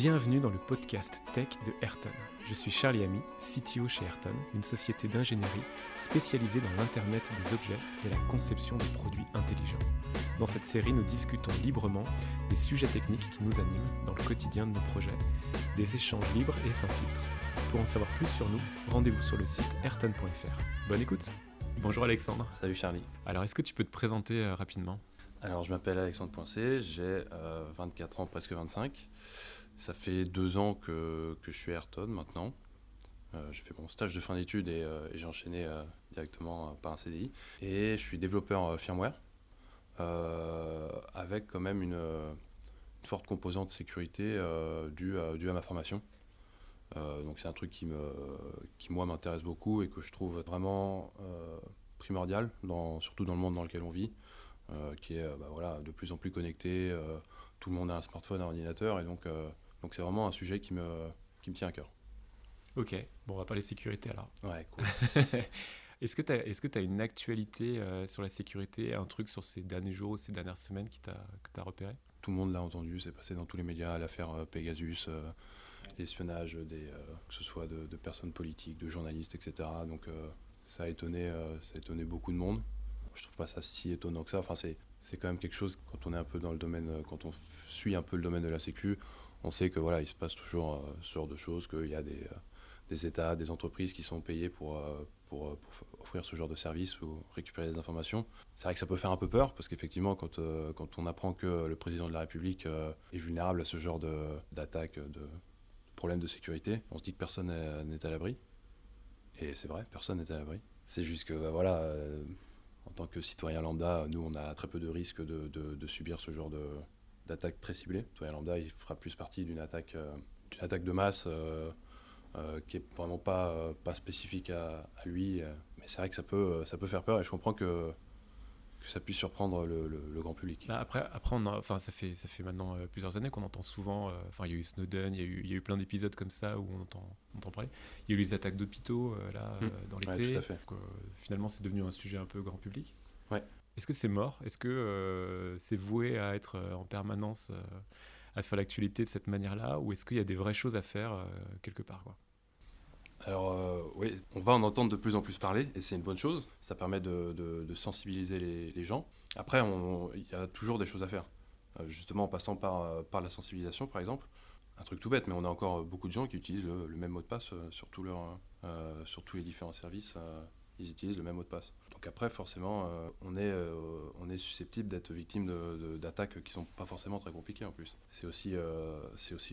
Bienvenue dans le podcast Tech de Ayrton. Je suis Charlie Ami, CTO chez Ayrton, une société d'ingénierie spécialisée dans l'Internet des objets et la conception de produits intelligents. Dans cette série, nous discutons librement des sujets techniques qui nous animent dans le quotidien de nos projets, des échanges libres et sans filtre. Pour en savoir plus sur nous, rendez-vous sur le site ayrton.fr. Bonne écoute. Bonjour Alexandre. Salut Charlie. Alors, est-ce que tu peux te présenter rapidement ? Alors, je m'appelle Alexandre Poincé, j'ai 24 ans, presque 25. Ça fait 2 ans que je suis à Ayrton maintenant. Je fais mon stage de fin d'études et j'ai enchaîné directement par un CDI. Et je suis développeur firmware avec quand même une forte composante de sécurité due à ma formation. Donc c'est un truc qui moi m'intéresse beaucoup et que je trouve vraiment primordial, surtout dans le monde dans lequel on vit, qui est de plus en plus connecté. Tout le monde a un smartphone, un ordinateur, et donc c'est vraiment un sujet qui me tient à cœur. Ok, bon, on va parler sécurité alors. Ouais, cool. Est-ce que tu as une actualité sur la sécurité, un truc sur ces derniers jours ou ces dernières semaines que tu as repéré ? Tout le monde l'a entendu, c'est passé dans tous les médias, l'affaire Pegasus, l'espionnage que ce soit de personnes politiques, de journalistes, etc. Donc ça a étonné beaucoup de monde. Je trouve pas ça si étonnant que ça. Enfin, c'est quand même quelque chose, quand on est un peu dans le domaine, quand on suit un peu le domaine de la sécu, on sait que il se passe toujours ce genre de choses, qu'il y a des États, des entreprises qui sont payées pour offrir ce genre de service ou récupérer des informations. C'est vrai que ça peut faire un peu peur, parce qu'effectivement, quand on apprend que le président de la République est vulnérable à ce genre d'attaque, de problèmes de sécurité, on se dit que personne n'est à l'abri. Et c'est vrai, personne n'est à l'abri. C'est juste que, en tant que citoyen lambda, nous, on a très peu de risques de subir ce genre d'attaque très ciblée. Le citoyen lambda, il fera plus partie d'une attaque de masse qui est vraiment pas spécifique à lui. Mais c'est vrai que ça peut faire peur, et je comprends que ça puisse surprendre le grand public. Après ça fait maintenant plusieurs années qu'on entend souvent, il y a eu Snowden, il y a eu plein d'épisodes comme ça où on entend parler. Il y a eu les attaques d'hôpitaux dans l'été. Ouais, tout à fait. Donc, finalement, c'est devenu un sujet un peu grand public. Ouais. Est-ce que c'est mort ? Est-ce que c'est voué à être en permanence à faire l'actualité de cette manière-là, ou est-ce qu'il y a des vraies choses à faire quelque part, quoi ? Alors oui, on va en entendre de plus en plus parler, et c'est une bonne chose. Ça permet de sensibiliser les gens. Après, il y a toujours des choses à faire. Justement, en passant par la sensibilisation, par exemple. Un truc tout bête, mais on a encore beaucoup de gens qui utilisent le même mot de passe sur tous les différents services. Ils utilisent le même mot de passe. Donc après, forcément, on est susceptible d'être victime d'attaques qui sont pas forcément très compliquées en plus. C'est aussi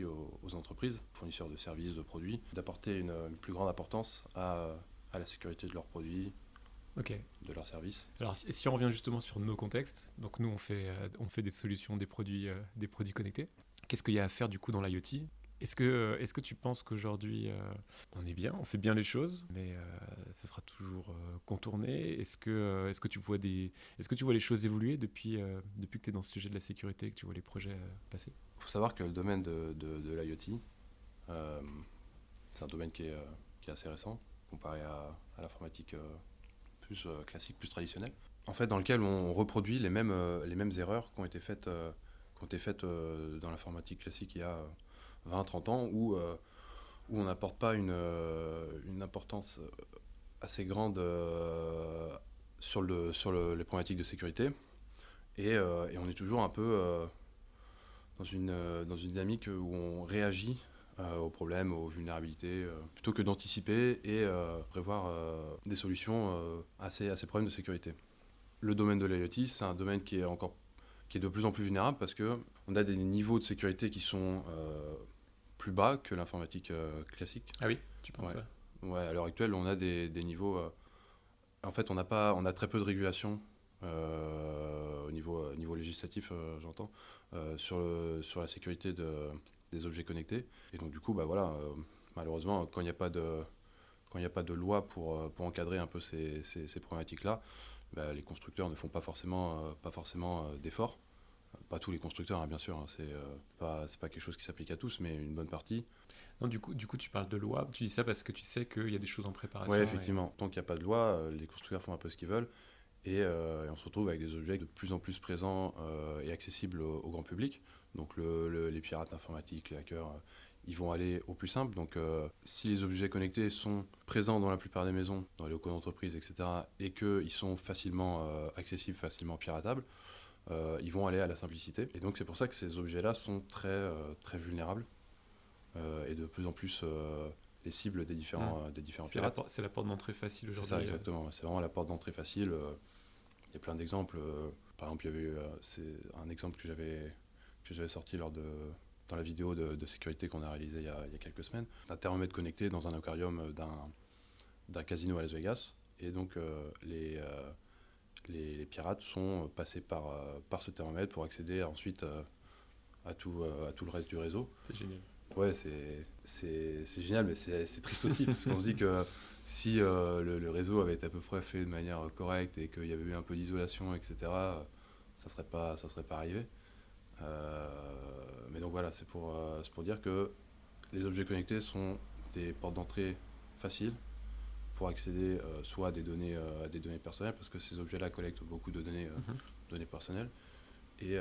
aux entreprises, fournisseurs de services, de produits, d'apporter une plus grande importance à la sécurité de leurs produits, de leurs services. Alors si on revient justement sur nos contextes, donc nous on fait des solutions, des produits connectés. Qu'est-ce qu'il y a à faire du coup dans l'IoT ? Est-ce que tu penses qu'aujourd'hui on est bien, on fait bien les choses, mais ce sera toujours contourné ? Est-ce que tu vois les choses évoluer depuis que tu es dans ce sujet de la sécurité, que tu vois les projets passer ? Il faut savoir que le domaine de l'IoT, c'est un domaine qui est assez récent comparé à l'informatique plus classique, plus traditionnelle. En fait, dans lequel on reproduit les mêmes erreurs qui ont été faites dans l'informatique classique il y a 20-30 ans, où on n'apporte pas une importance assez grande sur les problématiques de sécurité, et on est toujours un peu dans une dynamique où on réagit aux problèmes, aux vulnérabilités, plutôt que d'anticiper et prévoir des solutions à ces problèmes de sécurité. Le domaine de l'IoT, c'est un domaine qui est de plus en plus vulnérable, parce qu'on a des niveaux de sécurité qui sont plus bas que l'informatique classique. Ah oui, tu penses ça ? Ouais, à l'heure actuelle, on a des niveaux... en fait, on a très peu de régulation au niveau législatif, j'entends, sur la sécurité des objets connectés. Et donc, du coup, malheureusement, quand il n'y a pas de loi pour encadrer un peu ces problématiques-là, les constructeurs ne font pas forcément d'efforts. Pas tous les constructeurs, hein, bien sûr, hein, c'est pas quelque chose qui s'applique à tous, mais une bonne partie. Non, du coup, tu parles de loi, tu dis ça parce que tu sais qu'il y a des choses en préparation. Oui, effectivement. Tant qu'il n'y a pas de loi, les constructeurs font un peu ce qu'ils veulent. Et on se retrouve avec des objets de plus en plus présents et accessibles au grand public. Donc les pirates informatiques, les hackers, ils vont aller au plus simple. Donc si les objets connectés sont présents dans la plupart des maisons, dans les locaux d'entreprise, etc., et qu'ils sont facilement accessibles, facilement piratables, ils vont aller à la simplicité. Et donc c'est pour ça que ces objets-là sont très vulnérables et de plus en plus les cibles des différents pirates. C'est la porte d'entrée facile aujourd'hui. C'est ça, exactement. C'est vraiment la porte d'entrée facile. Il y a plein d'exemples. Par exemple, il y avait c'est un exemple que j'avais sorti dans la vidéo de sécurité qu'on a réalisée il y a quelques semaines. Un thermomètre connecté dans un aquarium d'un casino à Las Vegas. Et donc, les pirates sont passés par ce thermomètre pour accéder ensuite à tout le reste du réseau. C'est génial. Ouais, c'est génial, mais c'est triste aussi, parce qu'on se dit que si le réseau avait été à peu près fait de manière correcte et qu'il y avait eu un peu d'isolation, etc., ça serait pas arrivé. Mais donc voilà, c'est pour dire que les objets connectés sont des portes d'entrée faciles pour accéder soit à des données personnelles, parce que ces objets-là collectent beaucoup de données personnelles, et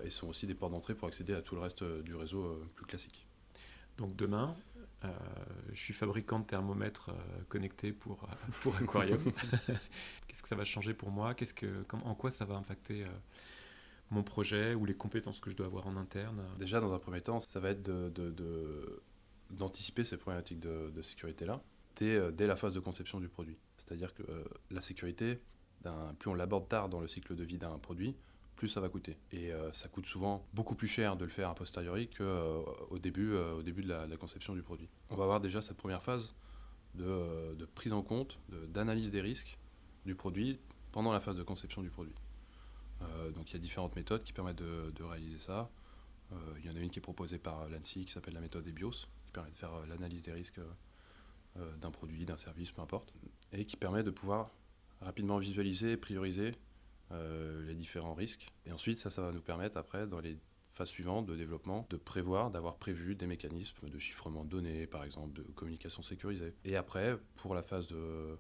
sont aussi des portes d'entrée pour accéder à tout le reste du réseau plus classique. Donc demain, je suis fabricant de thermomètres connectés pour aquarium. Qu'est-ce que ça va changer pour moi ? En quoi ça va impacter mon projet ou les compétences que je dois avoir en interne ? Déjà, dans un premier temps, ça va être d'anticiper ces problématiques de sécurité-là dès la phase de conception du produit. C'est-à-dire que la sécurité, plus on l'aborde tard dans le cycle de vie d'un produit, plus ça va coûter. Et ça coûte souvent beaucoup plus cher de le faire a posteriori qu'au début de la conception du produit. On va avoir déjà cette première phase de prise en compte, d'analyse des risques du produit pendant la phase de conception du produit. Donc il y a différentes méthodes qui permettent de réaliser ça. Il y en a une qui est proposée par l'ANSSI qui s'appelle la méthode EBIOS, qui permet de faire l'analyse des risques d'un produit, d'un service, peu importe, et qui permet de pouvoir rapidement visualiser et prioriser les différents risques. Et ensuite, ça va nous permettre après, dans les phases suivantes de développement, d'avoir prévu des mécanismes de chiffrement de données, par exemple, de communication sécurisée. Et après, pour la phase de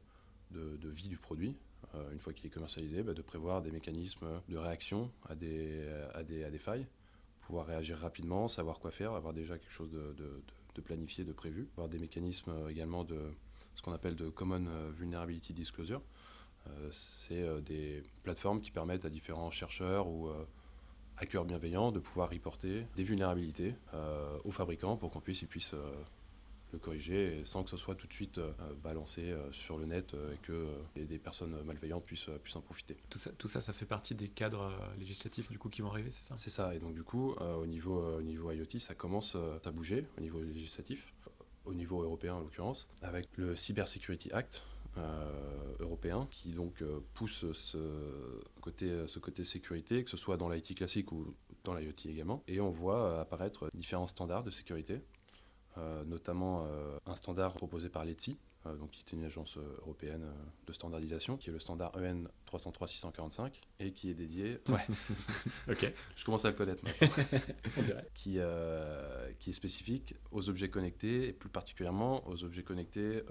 vie du produit, une fois qu'il est commercialisé, de prévoir des mécanismes de réaction à des failles, pouvoir réagir rapidement, savoir quoi faire, avoir déjà quelque chose de planifié, de prévu, avoir des mécanismes également de ce qu'on appelle de Common Vulnerability Disclosure. C'est des plateformes qui permettent à différents chercheurs ou hackers bienveillants de pouvoir reporter des vulnérabilités aux fabricants pour qu'ils puissent le corriger sans que ce soit tout de suite balancé sur le net et que des personnes malveillantes puissent en profiter. Tout ça, ça fait partie des cadres législatifs du coup qui vont arriver, c'est ça ? C'est ça, et donc du coup, au niveau IoT, ça commence à bouger au niveau législatif, au niveau européen en l'occurrence, avec le Cyber Security Act, européen qui donc pousse ce côté sécurité, que ce soit dans l'IT classique ou dans l'IoT également. Et on voit apparaître différents standards de sécurité, notamment un standard proposé par l'ETSI, donc qui est une agence européenne de standardisation, qui est le standard EN 303-645 et qui est dédié... Ouais. Ok. Je commence à le connaître maintenant. On dirait. Qui est spécifique aux objets connectés et plus particulièrement aux objets connectés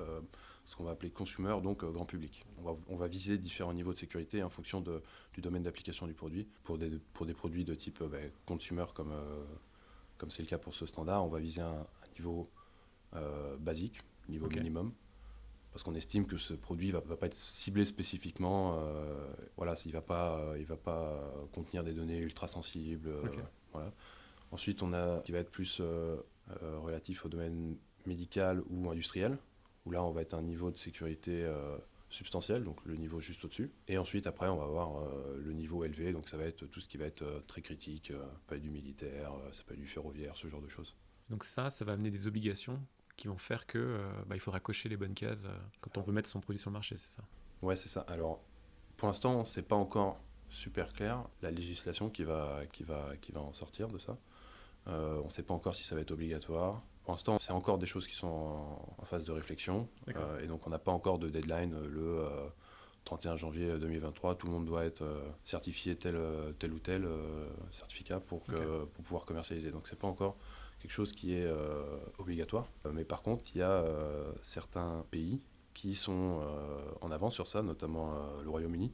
ce qu'on va appeler consumer, donc grand public. On va viser différents niveaux de sécurité en fonction du domaine d'application du produit. Pour des produits de type consumer comme c'est le cas pour ce standard, on va viser un niveau basique, niveau minimum, parce qu'on estime que ce produit va pas être ciblé spécifiquement. Il va pas contenir des données ultra sensibles. Voilà. Ensuite, on a qui va être plus relatif au domaine médical ou industriel, où là, on va être à un niveau de sécurité substantiel, donc le niveau juste au-dessus. Et ensuite, après, on va avoir le niveau élevé, donc ça va être tout ce qui va être très critique, ça peut être du militaire, ça peut être du ferroviaire, ce genre de choses. Donc ça va amener des obligations qui vont faire que il faudra cocher les bonnes cases quand on veut mettre son produit sur le marché, c'est ça ? Ouais, c'est ça. Alors, pour l'instant, c'est pas encore super clair la législation qui va en sortir de ça. On ne sait pas encore si ça va être obligatoire. Pour l'instant, c'est encore des choses qui sont en phase de réflexion. Et donc, on n'a pas encore de deadline. Le 31 janvier 2023, tout le monde doit être certifié tel ou tel certificat pour pouvoir commercialiser. Donc, ce n'est pas encore quelque chose qui est obligatoire. Mais par contre, il y a certains pays qui sont en avance sur ça, notamment le Royaume-Uni,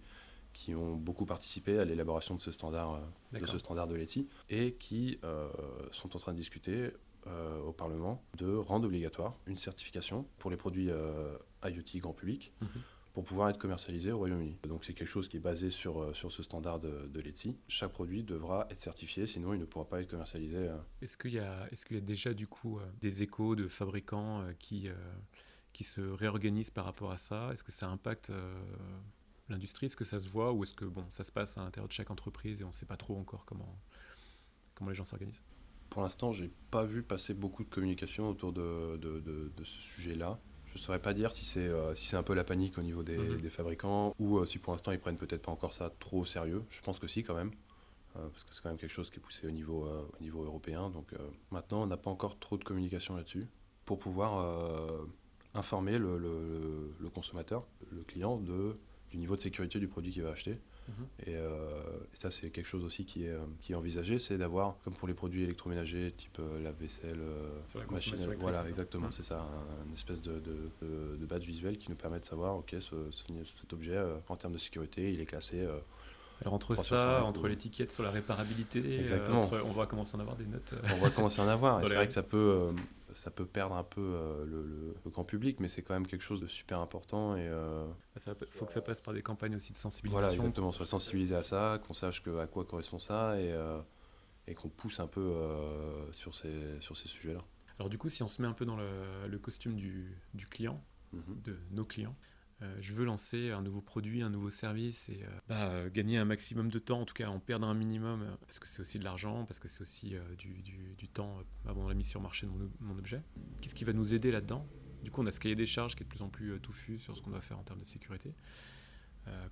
qui ont beaucoup participé à l'élaboration de ce standard de l'ETSI et qui sont en train de discuter au Parlement de rendre obligatoire une certification pour les produits IoT grand public pour pouvoir être commercialisés au Royaume-Uni. Donc c'est quelque chose qui est basé sur ce standard de l'ETSI. Chaque produit devra être certifié, sinon il ne pourra pas être commercialisé. Est-ce qu'il y a déjà du coup des échos de fabricants qui se réorganisent par rapport à ça? Est-ce que ça impacte l'industrie? Est-ce que ça se voit ou est-ce que ça se passe à l'intérieur de chaque entreprise et on ne sait pas trop encore comment les gens s'organisent? Pour l'instant, j'ai pas vu passer beaucoup de communication autour de ce sujet-là. Je ne saurais pas dire si c'est un peu la panique au niveau des fabricants ou si pour l'instant ils prennent peut-être pas encore ça trop au sérieux. Je pense que si quand même, parce que c'est quand même quelque chose qui est poussé au niveau européen. Donc maintenant, on n'a pas encore trop de communication là-dessus pour pouvoir informer le consommateur, le client, du niveau de sécurité du produit qu'il va acheter. Et ça, c'est quelque chose aussi qui est envisagé, c'est d'avoir, comme pour les produits électroménagers, type lave-vaisselle, machine, voilà, exactement, c'est ça, une espèce de badge visuel qui nous permet de savoir, ok, cet objet, en termes de sécurité, il est classé. Alors entre l'étiquette sur la réparabilité, exactement. On va commencer à en avoir des notes. On va commencer à en avoir, et c'est vrai que ça peut perdre un peu le grand public, mais c'est quand même quelque chose de super important. Et faut que ça passe par des campagnes aussi de sensibilisation. Voilà, exactement, soit sensibilisé à ça, qu'on sache à quoi correspond ça, et qu'on pousse un peu sur ces sujets-là. Alors du coup, si on se met un peu dans le costume du client, de nos clients, je veux lancer un nouveau produit, un nouveau service et gagner un maximum de temps, en tout cas en perdre un minimum, parce que c'est aussi de l'argent, parce que c'est aussi du temps avant la mise sur marché de mon objet. Qu'est-ce qui va nous aider là-dedans? Du coup, on a ce cahier des charges qui est de plus en plus touffu sur ce qu'on doit faire en termes de sécurité.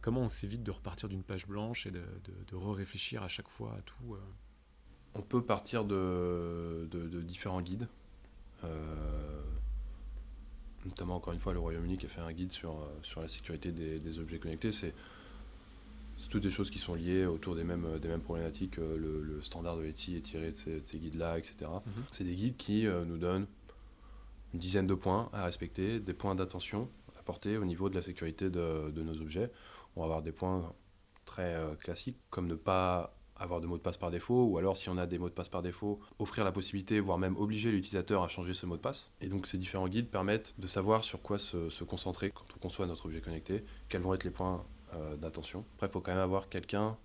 Comment on s'évite de repartir d'une page blanche et de réfléchir à chaque fois à tout On peut partir de différents guides. Notamment, encore une fois, le Royaume-Uni qui a fait un guide sur la sécurité des objets connectés. C'est toutes des choses qui sont liées autour des mêmes problématiques. Le standard de l'ETI est tiré de ces guides-là, etc. C'est des guides qui nous donnent une dizaine de points à respecter, des points d'attention à porter au niveau de la sécurité de nos objets. On va avoir des points très classiques, comme ne pas avoir de mot de passe par défaut, ou alors si on a des mots de passe par défaut, offrir la possibilité, voire même obliger l'utilisateur à changer ce mot de passe. Et donc ces différents guides permettent de savoir sur quoi se concentrer quand on conçoit notre objet connecté, quels vont être les points d'attention. Après, il faut quand même avoir quelqu'un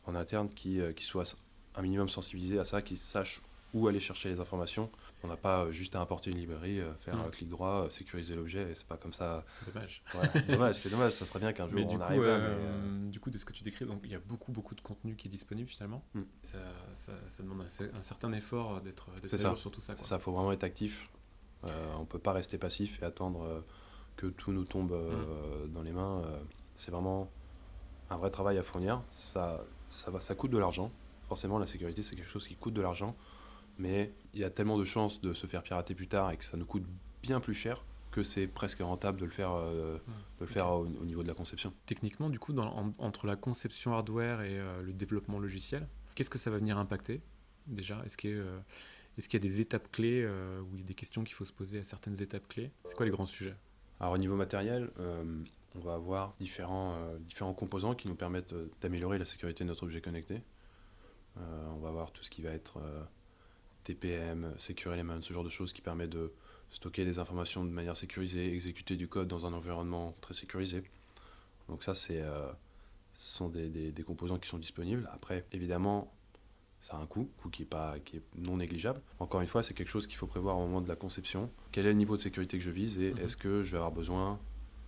en interne qui soit un minimum sensibilisé à ça, qui sache où aller chercher les informations. On n'a pas juste à importer une librairie, faire un clic droit, sécuriser l'objet, et c'est pas comme ça. Dommage. Voilà, c'est dommage, ça serait bien qu'un jour on arrive là. Du coup, de ce que tu décris, donc, il y a beaucoup de contenu qui est disponible finalement. Ça demande un certain effort d'être à jour sur tout ça. C'est ça, il faut vraiment être actif. On ne peut pas rester passif et attendre que tout nous tombe dans les mains. C'est vraiment un vrai travail à fournir. Ça coûte de l'argent. Forcément, la sécurité, c'est quelque chose qui coûte de l'argent. Mais il y a tellement de chances de se faire pirater plus tard et que ça nous coûte bien plus cher que c'est presque rentable de le faire, au niveau de la conception. Techniquement, du coup, entre la conception hardware et le développement logiciel, qu'est-ce que ça va venir impacter déjà? Est-ce qu'il y a des étapes clés ou il y a des questions qu'il faut se poser à certaines étapes clés? C'est quoi les grands sujets? Alors au niveau matériel, on va avoir différents composants qui nous permettent d'améliorer la sécurité de notre objet connecté. On va avoir tout ce qui va être TPM, Secure Element, ce genre de choses qui permet de stocker des informations de manière sécurisée, exécuter du code dans un environnement très sécurisé. Donc ça, ce sont des composants qui sont disponibles. Après, évidemment, ça a un coût qui est non négligeable. Encore une fois, c'est quelque chose qu'il faut prévoir au moment de la conception. Quel est le niveau de sécurité que je vise et est-ce que je vais avoir besoin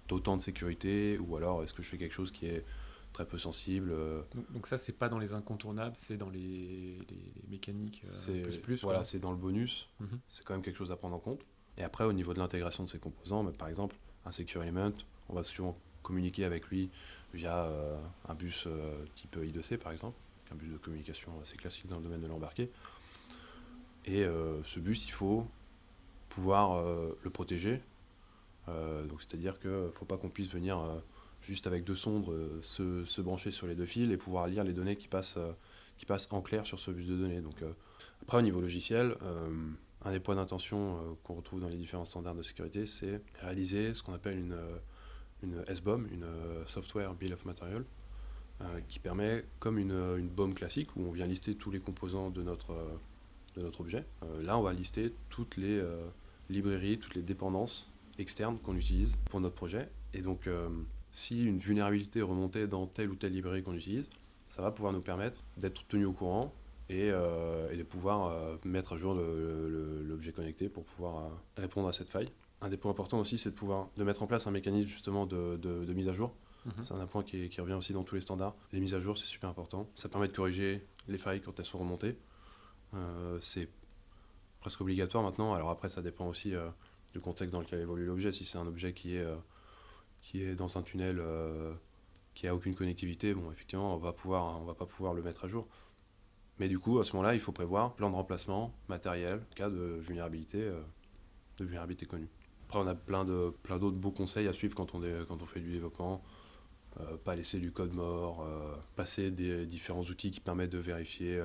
d'autant de sécurité ou alors est-ce que je fais quelque chose qui est très peu sensible. Donc ça, c'est pas dans les incontournables, c'est dans les mécaniques plus. Voilà, c'est dans le bonus. C'est quand même quelque chose à prendre en compte. Et après, au niveau de l'intégration de ces composants, par exemple, un Secure Element, on va souvent communiquer avec lui via un bus type I2C, par exemple, un bus de communication assez classique dans le domaine de l'embarqué. Et ce bus, il faut pouvoir le protéger. Donc c'est-à-dire qu'il ne faut pas qu'on puisse venir juste avec deux sondes se brancher sur les deux fils et pouvoir lire les données qui passent en clair sur ce bus de données. Donc, après, au niveau logiciel, un des points d'intention qu'on retrouve dans les différents standards de sécurité, c'est réaliser ce qu'on appelle une SBOM, une Software Bill of Material. qui permet, comme une BOM classique, où on vient lister tous les composants de notre objet. Là, on va lister toutes les librairies, toutes les dépendances externes qu'on utilise pour notre projet. Et donc, si une vulnérabilité remontait dans telle ou telle librairie qu'on utilise, ça va pouvoir nous permettre d'être tenu au courant et de pouvoir mettre à jour l'objet connecté pour pouvoir répondre à cette faille. Un des points importants aussi, c'est de mettre en place un mécanisme justement de mise à jour. C'est un point qui revient aussi dans tous les standards. Les mises à jour, c'est super important. Ça permet de corriger les failles quand elles sont remontées. C'est presque obligatoire maintenant. Alors après, ça dépend aussi du contexte dans lequel évolue l'objet. Si c'est un objet qui est dans un tunnel qui a aucune connectivité, bon, effectivement, on va pas pouvoir le mettre à jour. Mais du coup, à ce moment-là, il faut prévoir plan de remplacement, matériel, en cas de vulnérabilité connue. Après, on a plein d'autres beaux conseils à suivre quand on fait du développement. Pas laisser du code mort, passer des différents outils qui permettent de vérifier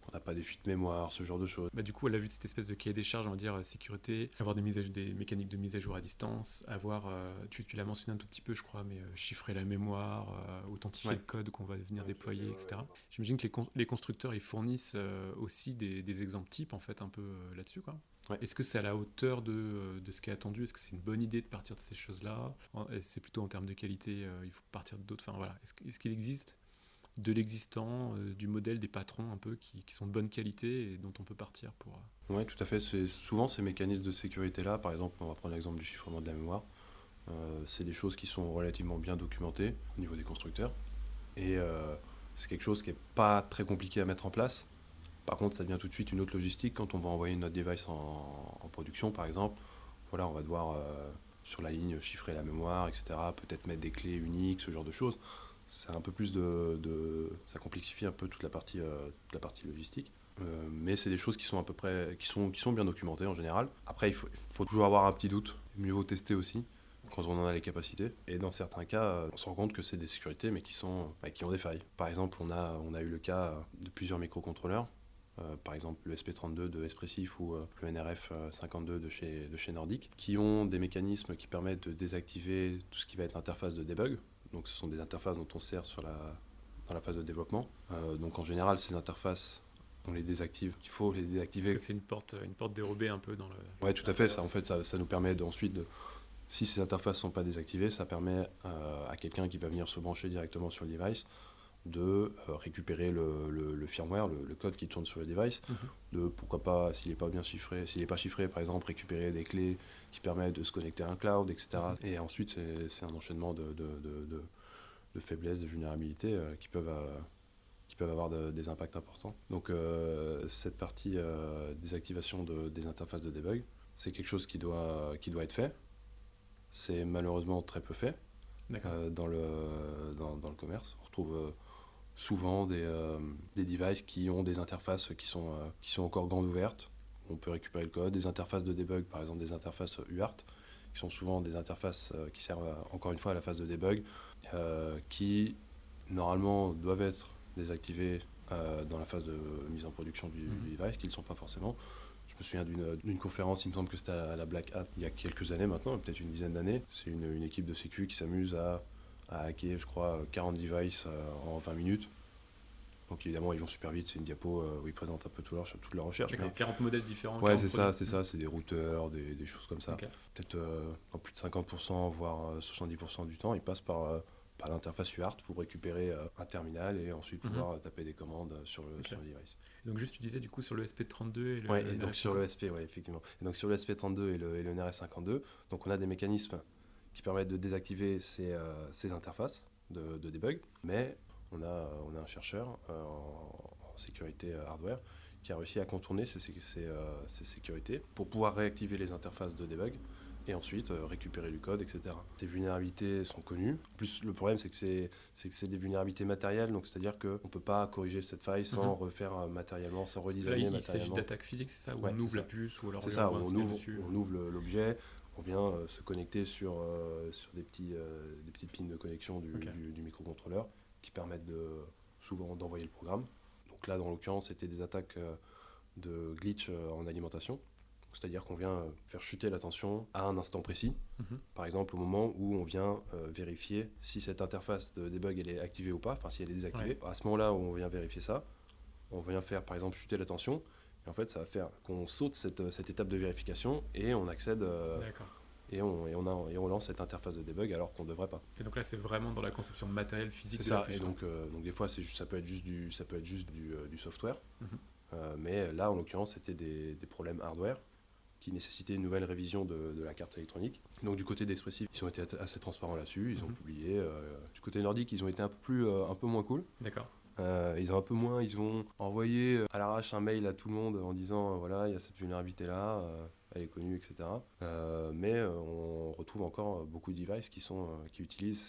qu'on n'a pas des fuites mémoire, ce genre de choses. Du coup, à la vue de cette espèce de cahier des charges, on va dire sécurité, avoir des mécaniques de mise à jour à distance, avoir, tu l'as mentionné un tout petit peu, je crois, mais chiffrer la mémoire, authentifier le code qu'on va venir déployer, etc. J'imagine que les constructeurs, ils fournissent aussi des exemples types, en fait, un peu là-dessus, quoi. Ouais. Est-ce que c'est à la hauteur de ce qui est attendu? Est-ce que c'est une bonne idée de partir de ces choses-là? C'est plutôt en termes de qualité, il faut partir d'autres. Enfin, voilà. Est-ce qu'il existe de l'existant, du modèle, des patrons un peu qui sont de bonne qualité et dont on peut partir pour... Oui, tout à fait. C'est souvent ces mécanismes de sécurité-là, par exemple, on va prendre l'exemple du chiffrement de la mémoire. C'est des choses qui sont relativement bien documentées au niveau des constructeurs. Et c'est quelque chose qui n'est pas très compliqué à mettre en place. Par contre, ça devient tout de suite une autre logistique quand on va envoyer notre device en production, par exemple. Voilà, on va devoir, sur la ligne, chiffrer la mémoire, etc. Peut-être mettre des clés uniques, ce genre de choses. C'est un peu plus ça complexifie un peu toute la partie logistique. Mais c'est des choses qui sont à peu près, qui sont bien documentées en général. Après, il faut toujours avoir un petit doute. Mieux vaut tester aussi quand on en a les capacités. Et dans certains cas, on se rend compte que c'est des sécurités, mais qui ont des failles. Par exemple, on a eu le cas de plusieurs microcontrôleurs. Par exemple le SP32 de Espressif ou le NRF 52 de chez Nordic, qui ont des mécanismes qui permettent de désactiver tout ce qui va être interface de debug. Donc ce sont des interfaces dont on sert dans la phase de développement. Donc en général, ces interfaces, on les désactive. Il faut les désactiver. Parce que c'est une porte dérobée un peu dans le... Oui, tout à fait. Ça nous permet ensuite si ces interfaces ne sont pas désactivées, ça permet à quelqu'un qui va venir se brancher directement sur le device de récupérer le firmware, le code qui tourne sur le device, de pourquoi pas, s'il n'est pas bien chiffré, par exemple, récupérer des clés qui permettent de se connecter à un cloud, etc. Et ensuite, c'est un enchaînement de faiblesses, de vulnérabilités qui peuvent avoir des impacts importants. Donc cette partie désactivation des interfaces de debug, c'est quelque chose qui doit être fait. C'est malheureusement très peu fait dans le commerce. On retrouve souvent des devices qui ont des interfaces qui sont encore grandes ouvertes. On peut récupérer le code, des interfaces de debug, par exemple des interfaces UART, qui sont souvent des interfaces qui servent encore une fois à la phase de debug, qui normalement doivent être désactivées dans la phase de mise en production du device, qui ne le sont pas forcément. Je me souviens d'une conférence, il me semble que c'était à la Black Hat il y a quelques années maintenant, peut-être une dizaine d'années. C'est une équipe de sécu qui s'amuse à hacker, je crois, 40 devices en 20 minutes. Donc évidemment, ils vont super vite, c'est une diapo où ils présentent un peu toute leur recherche. Mais... 40 modèles différents. Ouais, c'est ça, c'est des routeurs, des choses comme ça. Peut-être en plus de 50%, voire 70% du temps, ils passent par l'interface UART pour récupérer un terminal et ensuite pouvoir taper des commandes sur le device. Donc juste tu disais du coup sur le SP32 et le et donc sur le SP, effectivement. Et donc sur le SP32 et le NRF52, donc on a des mécanismes qui permettent de désactiver ces interfaces de debug, mais on a un chercheur en sécurité hardware qui a réussi à contourner ces sécurités pour pouvoir réactiver les interfaces de debug et ensuite récupérer du code, etc. Ces vulnérabilités sont connues. Plus le problème, c'est que c'est des vulnérabilités matérielles, donc c'est-à-dire qu'on ne peut pas corriger cette faille sans refaire matériellement, sans redesigner matériellement. Il s'agit d'attaques physiques, c'est ça? Où on ouvre la puce ou alors c'est ça, on ouvre l'objet, on vient se connecter sur des petites pins de connexion du microcontrôleur qui permettent souvent d'envoyer le programme. Donc là, dans l'occurrence, c'était des attaques de glitch en alimentation. C'est-à-dire qu'on vient faire chuter la tension à un instant précis. Mhm. Par exemple, au moment où on vient vérifier si cette interface de debug elle est activée ou pas, enfin si elle est désactivée. Ouais. À ce moment-là où on vient vérifier ça, on vient faire par exemple chuter la tension. Et en fait, ça va faire qu'on saute cette étape de vérification et on accède D'accord. et on lance cette interface de debug alors qu'on ne devrait pas. Et donc là, c'est vraiment dans la conception matérielle, physique C'est de la ça. puce. Et donc des fois, ça peut être juste du software. Mhm. Mais là, en l'occurrence, c'était des problèmes hardware qui nécessitaient une nouvelle révision de la carte électronique. Donc du côté d'Expressif, ils ont été assez transparents là-dessus, ils ont publié. Du côté nordique, ils ont été un peu moins cool. D'accord. Ils ont envoyé à l'arrache un mail à tout le monde en disant voilà, il y a cette vulnérabilité-là, elle est connue, etc. Mais on retrouve encore beaucoup de devices qui utilisent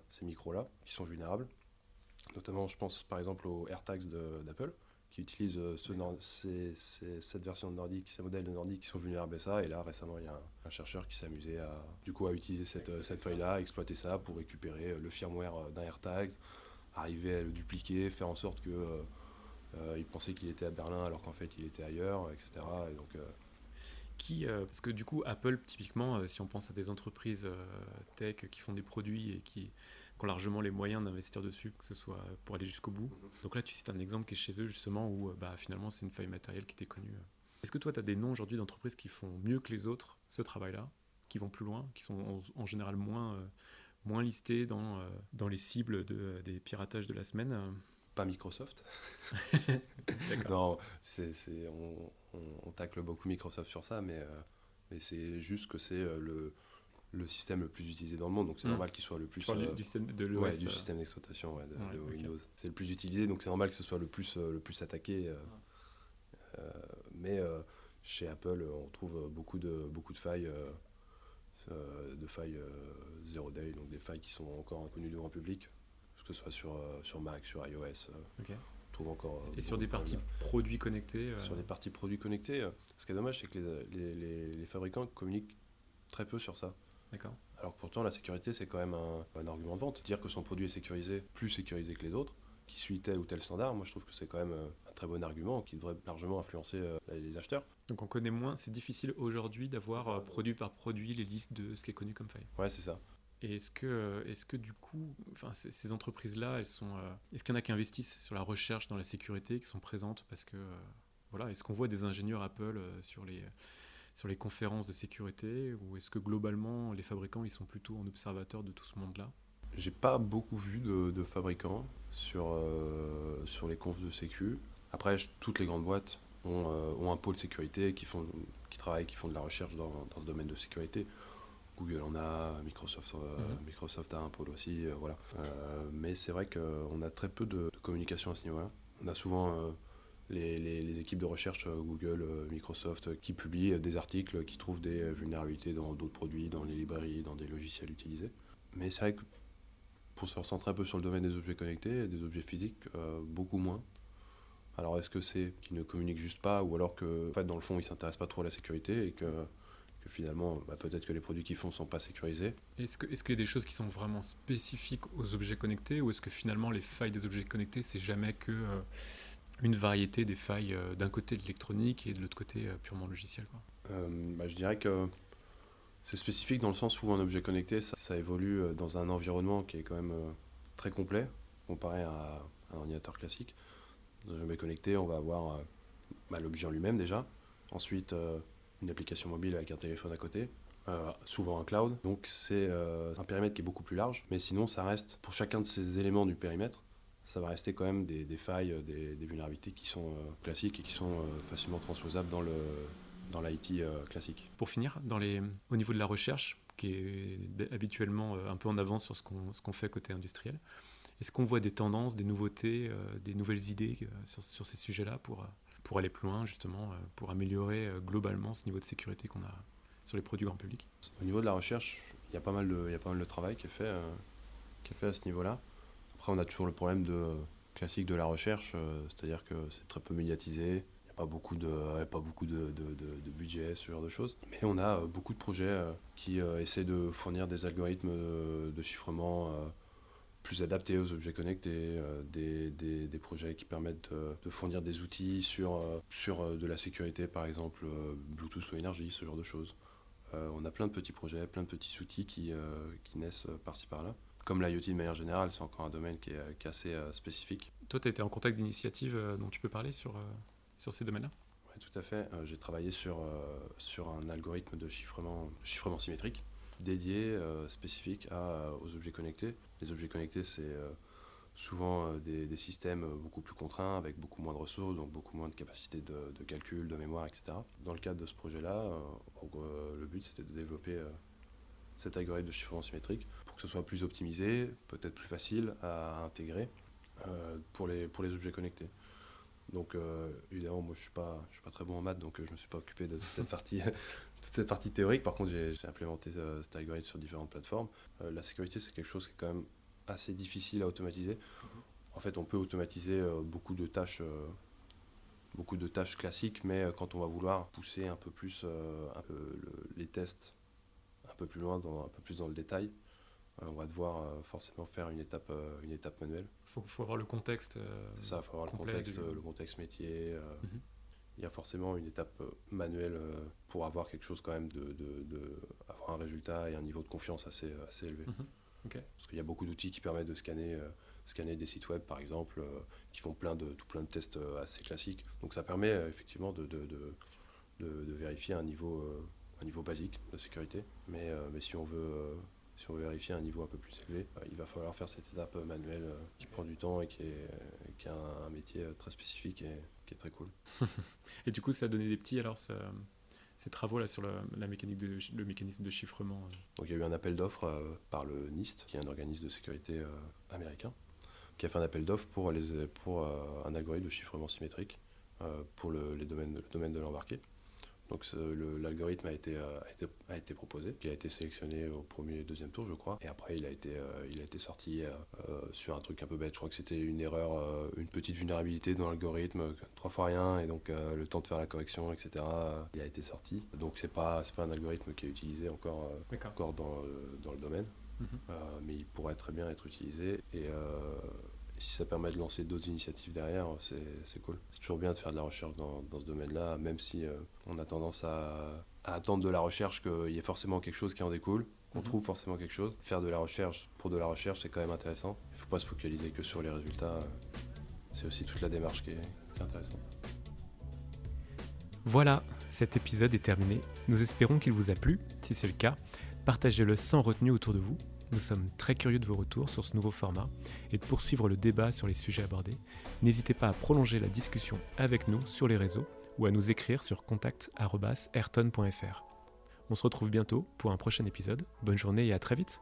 ces micros-là, qui sont vulnérables. Notamment, je pense par exemple aux AirTags d'Apple, qui utilisent cette version de Nordic, ces modèles de Nordic qui sont vulnérables à ça. Et là, récemment, il y a un chercheur qui s'est amusé à utiliser cette faille-là, exploiter ça pour récupérer le firmware d'un AirTag, arriver à le dupliquer, faire en sorte que il pensait qu'il était à Berlin alors qu'en fait il était ailleurs, etc. Et donc, Parce que du coup, Apple, typiquement, si on pense à des entreprises tech qui font des produits et qui ont largement les moyens d'investir dessus, que ce soit pour aller jusqu'au bout. Donc là, tu cites un exemple qui est chez eux, justement, où finalement, c'est une faille matérielle qui était connue. Est-ce que toi, tu as des noms aujourd'hui d'entreprises qui font mieux que les autres ce travail-là, qui vont plus loin, qui sont en général moins listés dans les cibles des piratages de la semaine? pas Microsoft. D'accord. Non, on tacle beaucoup Microsoft sur ça, mais c'est juste que c'est le système le plus utilisé dans le monde, donc c'est normal qu'il soit le plus... Tu parles du système de l'OS. Ouais, du système d'exploitation de Windows. C'est le plus utilisé, donc c'est normal que ce soit le plus attaqué. Mais chez Apple, on trouve beaucoup de failles, zero day, donc des failles qui sont encore inconnues du grand public, que ce soit sur Mac, sur iOS. Ok. On trouve encore... Et sur des parties produits connectés Sur des parties produits connectés, ce qui est dommage, c'est que les fabricants communiquent très peu sur ça. D'accord. Alors que pourtant, la sécurité, c'est quand même un argument de vente. Dire que son produit est sécurisé, plus sécurisé que les autres, qui suit tel ou tel standard, moi je trouve que c'est quand même un très bon argument qui devrait largement influencer les acheteurs. Donc on connaît moins, c'est difficile aujourd'hui d'avoir produit par produit les listes de ce qui est connu comme faille. Ouais, c'est ça. Et est-ce que du coup, ces entreprises-là, est-ce qu'il y en a qui investissent sur la recherche dans la sécurité, qui sont présentes parce que est-ce qu'on voit des ingénieurs Apple sur les conférences de sécurité, ou est-ce que globalement les fabricants ils sont plutôt en observateur de tout ce monde-là? J'ai pas beaucoup vu de fabricants sur les confs de sécu. Après, toutes les grandes boîtes ont un pôle sécurité qui font de la recherche dans ce domaine de sécurité. Google en a, Microsoft a un pôle aussi, voilà. Mais c'est vrai qu'on a très peu de communication à ce niveau-là. On a souvent les équipes de recherche Google, Microsoft, qui publient des articles qui trouvent des vulnérabilités dans d'autres produits, dans les librairies, dans des logiciels utilisés. Mais c'est vrai que pour se recentrer un peu sur le domaine des objets connectés, des objets physiques, beaucoup moins. Alors est-ce que c'est qu'ils ne communiquent juste pas, ou alors que, en fait, dans le fond, ils ne s'intéressent pas trop à la sécurité et que finalement, peut-être que les produits qu'ils font ne sont pas sécurisés. Est-ce qu'il y a des choses qui sont vraiment spécifiques aux objets connectés, ou est-ce que finalement les failles des objets connectés, c'est jamais que une variété des failles d'un côté de l'électronique et de l'autre côté purement logiciel, quoi? Je dirais que c'est spécifique dans le sens où un objet connecté, ça évolue dans un environnement qui est quand même très complet comparé à un ordinateur classique. Dans un objet connecté, on va avoir l'objet en lui-même déjà, ensuite une application mobile avec un téléphone à côté, souvent un cloud. Donc c'est un périmètre qui est beaucoup plus large, mais sinon ça reste, pour chacun de ces éléments du périmètre, ça va rester quand même des failles, des vulnérabilités qui sont classiques et qui sont facilement transposables dans l'IT classique. Pour finir, au niveau de la recherche, qui est habituellement un peu en avance sur ce qu'on fait côté industriel, est-ce qu'on voit des tendances, des nouveautés, des nouvelles idées sur ces sujets-là pour aller plus loin, justement, pour améliorer globalement ce niveau de sécurité qu'on a sur les produits grand public? Au niveau de la recherche, il y a pas mal de travail qui est fait à ce niveau-là. Après, on a toujours le problème classique de la recherche, c'est-à-dire que c'est très peu médiatisé, il n'y a pas beaucoup de budget, ce genre de choses. Mais on a beaucoup de projets qui essaient de fournir des algorithmes de chiffrement plus adaptés aux objets connectés, des projets qui permettent de fournir des outils sur de la sécurité, par exemple Bluetooth Low Energy, ce genre de choses. On a plein de petits projets, plein de petits outils qui naissent par-ci par-là. Comme l'IoT de manière générale, c'est encore un domaine qui est assez spécifique. Toi, tu as été en contact d'initiatives dont tu peux parler sur ces domaines-là ? Oui, tout à fait. J'ai travaillé sur un algorithme de chiffrement symétrique dédié, spécifique aux objets connectés. Les objets connectés, c'est souvent des systèmes beaucoup plus contraints, avec beaucoup moins de ressources, donc beaucoup moins de capacité de calcul, de mémoire, etc. Dans le cadre de ce projet-là, le but, c'était de développer cet algorithme de chiffrement symétrique pour que ce soit plus optimisé, peut-être plus facile à intégrer pour les objets connectés. Donc évidemment, moi je suis pas très bon en maths, donc je me suis pas occupé de toute cette partie théorique. Par contre, j'ai implémenté cet algorithme sur différentes plateformes. La sécurité, c'est quelque chose qui est quand même assez difficile à automatiser. En fait, on peut automatiser beaucoup de tâches classiques, mais quand on va vouloir pousser un peu plus les tests un peu plus loin, un peu plus dans le détail, on va devoir forcément faire une étape manuelle. Faut avoir le contexte. C'est ça, il faut avoir le contexte métier. Il y a forcément une étape manuelle pour avoir quelque chose quand même, avoir un résultat et un niveau de confiance assez élevé. Okay. Parce qu'il y a beaucoup d'outils qui permettent de scanner des sites web, par exemple, qui font plein de tests assez classiques. Donc ça permet effectivement de vérifier un niveau basique de sécurité. Mais si on veut vérifier un niveau un peu plus élevé, il va falloir faire cette étape manuelle qui prend du temps et qui a un métier très spécifique et qui est très cool. Et du coup, ça a donné des petits, alors, ces travaux-là sur le mécanisme de chiffrement. Donc il y a eu un appel d'offres par le NIST, qui est un organisme de sécurité américain, qui a fait un appel d'offres pour un algorithme de chiffrement symétrique pour le domaine de l'embarqué. Donc l'algorithme a été proposé, il a été sélectionné au premier et deuxième tour, je crois, et après il a été sorti sur un truc un peu bête. Je crois que c'était une erreur, une petite vulnérabilité dans l'algorithme, 3 fois rien, et donc le temps de faire la correction, etc. Il a été sorti. Donc c'est pas un algorithme qui est utilisé encore dans le domaine, mais il pourrait très bien être utilisé. Et si ça permet de lancer d'autres initiatives derrière, c'est cool. C'est toujours bien de faire de la recherche dans ce domaine-là, même si on a tendance à attendre de la recherche qu'il y ait forcément quelque chose qui en découle, qu'on trouve forcément quelque chose. Faire de la recherche pour de la recherche, c'est quand même intéressant. Il ne faut pas se focaliser que sur les résultats. C'est aussi toute la démarche qui est intéressante. Voilà, cet épisode est terminé. Nous espérons qu'il vous a plu. Si c'est le cas, partagez-le sans retenue autour de vous. Nous sommes très curieux de vos retours sur ce nouveau format et de poursuivre le débat sur les sujets abordés. N'hésitez pas à prolonger la discussion avec nous sur les réseaux ou à nous écrire sur contact@ayrton.fr. On se retrouve bientôt pour un prochain épisode. Bonne journée et à très vite.